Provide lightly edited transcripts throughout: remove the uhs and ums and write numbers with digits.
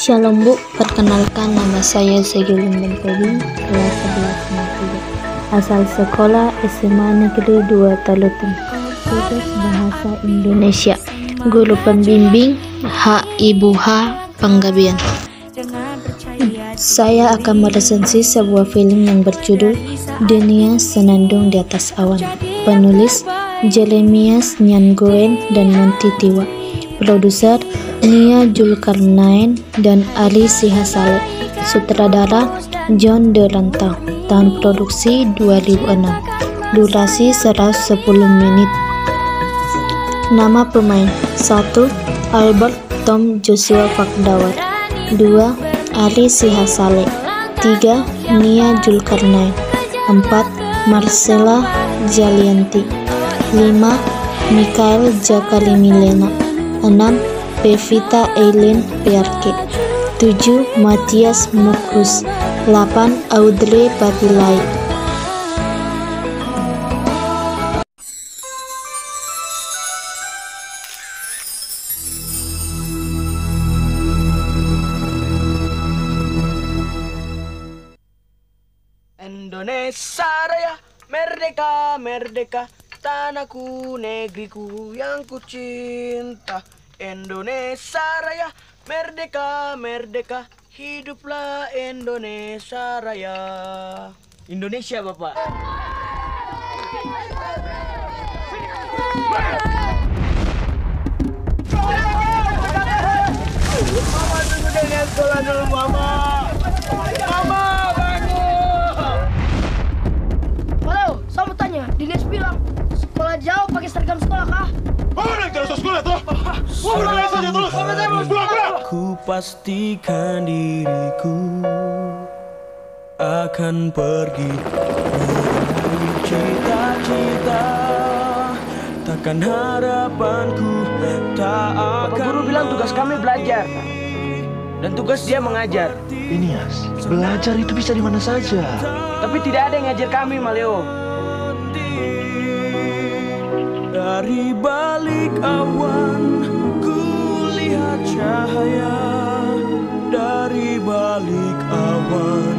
Shalom Bu, perkenalkan nama saya Zegilin Bentobi, kelas 11 Negeri, asal sekolah SMA Negeri 2 Talutung, tugas bahasa Indonesia, guru pembimbing H. Ibu H. Panggabean. Saya akan meresensi sebuah film yang berjudul Dunia Senandung di Atas Awan, penulis Jeremias Nyangoen dan Monty Tiwa, produser Nia Zulkarnain dan Ali Sihasale, sutradara John De Rantau, tahun produksi 2006, durasi 110 menit. Nama pemain: 1. Albert Tom Joshua Fakdawar, 2. Ali Sihasale, 3. Nia Zulkarnain, 4. Marcella Jalianti, 5. Mikael Jakali Milena, 6. Pevita Eileen Pearke, 7. Matias Mukus, 8. Audrey Patilai. Indonesia Raya, merdeka, merdeka, tanahku, negeriku yang ku cinta. Indonesia Raya, merdeka, merdeka, hiduplah Indonesia Raya. Indonesia, Bapak. Mama, tunggu dengan sekolah dulu, Mama. Mama, bangun. Halo, saya mau tanya, Dinas bilang sekolah jauh pakai seragam sekolah kah? Mana yang terus sekolah tuh? Pulang saja terus. Pulang. Ku pastikan diriku akan pergi meraih cita-cita. Takkan harapanku tak akan. Bapak guru bilang tugas kami belajar dan tugas dia mengajar. Inias, belajar itu bisa di mana saja. Tapi tidak ada yang ngajar kami, Maleo. Dari balik awan ku lihat cahaya. Dari balik awan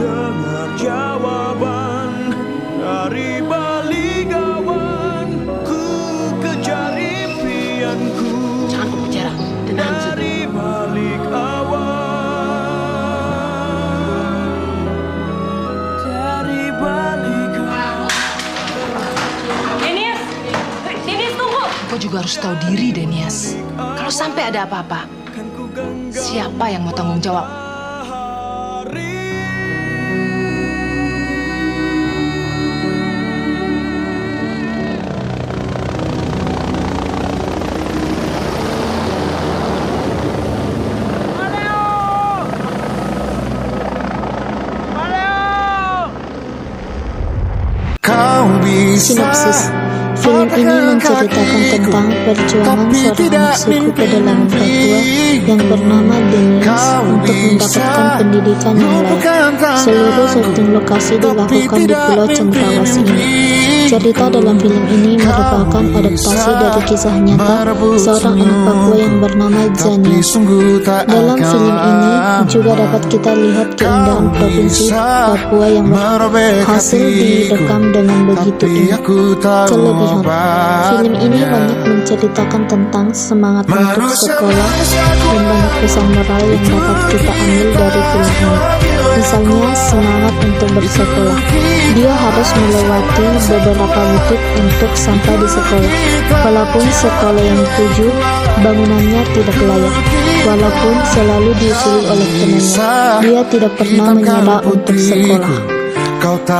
dengar jawaban. Dari balik awan ku kejar impianku. Jangan kau bicara, tenang saja. Dari balik awan, dari balik awan. Denias, tunggu! Kau juga harus tahu diri, Denias. Kalau sampai ada apa-apa, siapa yang mau tanggung jawab? Sinopsis. Film ini menceritakan tentang perjuangan seorang suku pedalaman Papua yang bernama Denias untuk mendapatkan pendidikan yang layak. Seluruh syuting lokasi dilakukan di Pulau Cendrawasih ini. Cerita dalam film ini merupakan adaptasi dari kisah nyata seorang anak Papua yang bernama Janias. Dalam film ini juga dapat kita lihat keindahan provinsi Papua yang berhasil direkam dengan begitu indah. Kelebihan film ini banyak menceritakan tentang semangat untuk sekolah dan banyak pesan moral yang dapat kita ambil dari film ini. Misalnya semangat untuk bersekolah. Dia harus melewati beberapa bukit untuk sampai di sekolah. Walaupun sekolah yang dituju bangunannya tidak layak, walaupun selalu diusuli oleh temannya, dia tidak pernah menyerah untuk sekolah.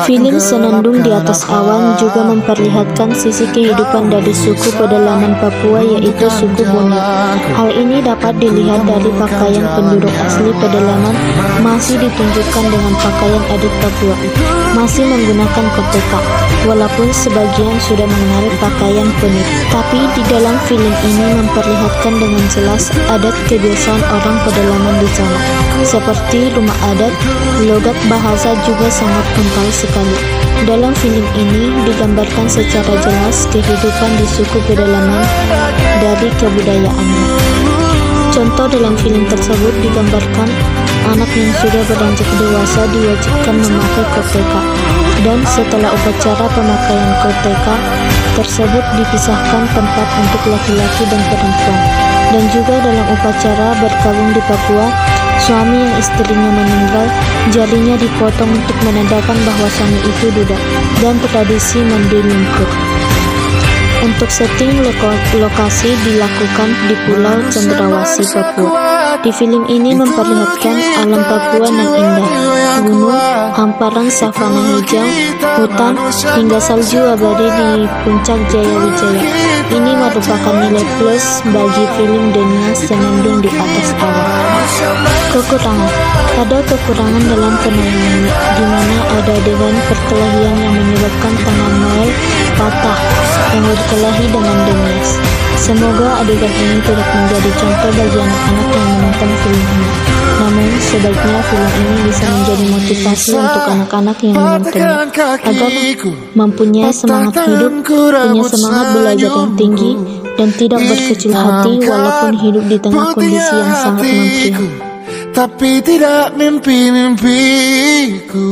Film Senandung di Atas Awan juga memperlihatkan sisi kehidupan dari suku pedalaman Papua, yaitu suku Buni. Hal ini dapat dilihat dari pakaian penduduk asli pedalaman masih ditunjukkan dengan pakaian adat Papua, masih menggunakan koteka, walaupun sebagian sudah mengenal pakaian penit. Tapi di dalam film ini memperlihatkan dengan jelas adat kebiasaan orang pedalaman di sana, seperti rumah adat, logat bahasa juga sangat kental sekali. Dalam film ini digambarkan secara jelas kehidupan di suku pedalaman dari kebudayaannya. Contoh dalam film tersebut digambarkan anak yang sudah beranjak dewasa diwajibkan memakai koteka, dan setelah upacara pemakaian koteka tersebut dipisahkan tempat untuk laki-laki dan perempuan. Dan juga dalam upacara berkabung di Papua, suami yang istrinya meninggal, jarinya dipotong untuk menandakan bahwa suami itu duda, dan tradisi mandi lumpur. Untuk setting lokasi dilakukan di Pulau Cendrawasih, Papua. Di film ini memperlihatkan alam Papua yang indah, gunung, hamparan savana hijau, hutan, hingga salju abadi di puncak Jayawijaya. Ini merupakan nilai plus bagi film Denias Senandung di Atas Awan. Kekurangan. Ada kekurangan dalam penanganannya, di mana ada adegan perkelahian yang menyebabkan tangan Noel patah yang berkelahi dengan Denias. Semoga adegan ini tidak menjadi contoh bagi anak-anak yang menonton film ini. Namun, sebaiknya film ini bisa menjadi motivasi untuk anak-anak yang menontonnya, agar mempunyai semangat hidup, punya semangat belajar yang tinggi, dan tidak berkecil hati walaupun hidup di tengah kondisi yang sangat memprihatinkan. Tapi tidak mimpi-mimpiku.